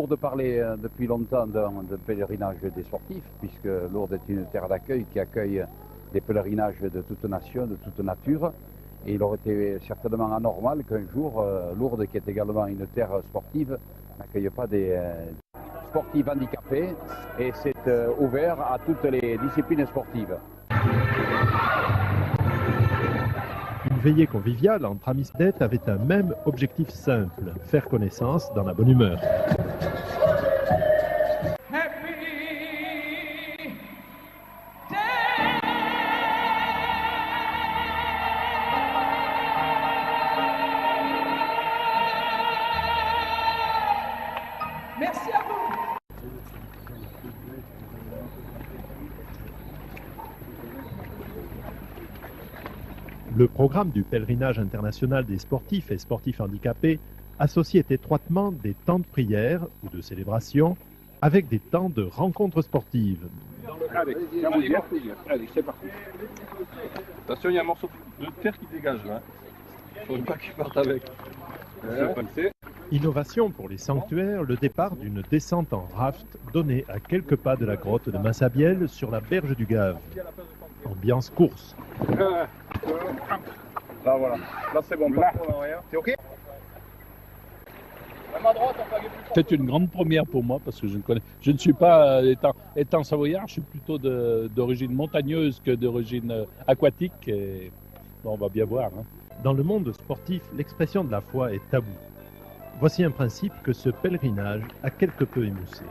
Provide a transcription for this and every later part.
Lourdes parlait depuis longtemps de pèlerinage des sportifs, puisque Lourdes est une terre d'accueil qui accueille des pèlerinages de toute nation, de toute nature. Et il aurait été certainement anormal qu'un jour, Lourdes, qui est également une terre sportive, n'accueille pas des sportifs handicapés. Et c'est ouvert à toutes les disciplines sportives. Une veillée conviviale entre amis d'être avait un même objectif simple, faire connaissance dans la bonne humeur. Merci à vous. Le programme du pèlerinage international des sportifs et sportifs handicapés associe étroitement des temps de prière ou de célébration avec des temps de rencontres sportives. Allez, c'est parti. Attention, il y a un morceau de terre qui dégage là. Il ne faut pas qu'il parte avec. Innovation pour les sanctuaires, le départ d'une descente en raft donnée à quelques pas de la grotte de Massabielle sur la berge du Gave. Ambiance course. Là voilà, là c'est bon, là. C'est ok? C'est une grande première pour moi parce que je ne suis pas, étant savoyard, je suis plutôt d'origine montagneuse que d'origine aquatique. Et, bon, on va bien voir. Hein. Dans le monde sportif, l'expression de la foi est taboue. Voici un principe que ce pèlerinage a quelque peu émoussé.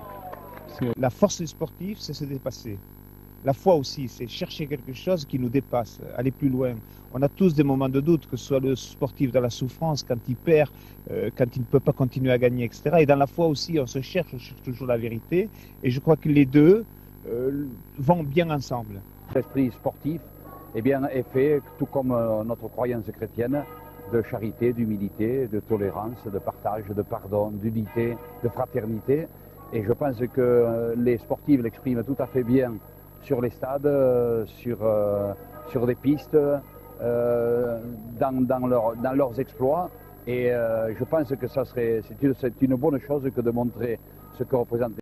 La force du sportif, c'est se dépasser. La foi aussi, c'est chercher quelque chose qui nous dépasse, aller plus loin. On a tous des moments de doute, que ce soit le sportif dans la souffrance, quand il perd, quand il ne peut pas continuer à gagner, etc. Et dans la foi aussi, on cherche toujours la vérité. Et je crois que les deux vont bien ensemble. L'esprit sportif est fait, tout comme notre croyance chrétienne, de charité, d'humilité, de tolérance, de partage, de pardon, d'unité, de fraternité. Et je pense que les sportifs l'expriment tout à fait bien sur les stades, sur des pistes, dans leurs exploits. Et je pense que c'est une bonne chose que de montrer ce que représente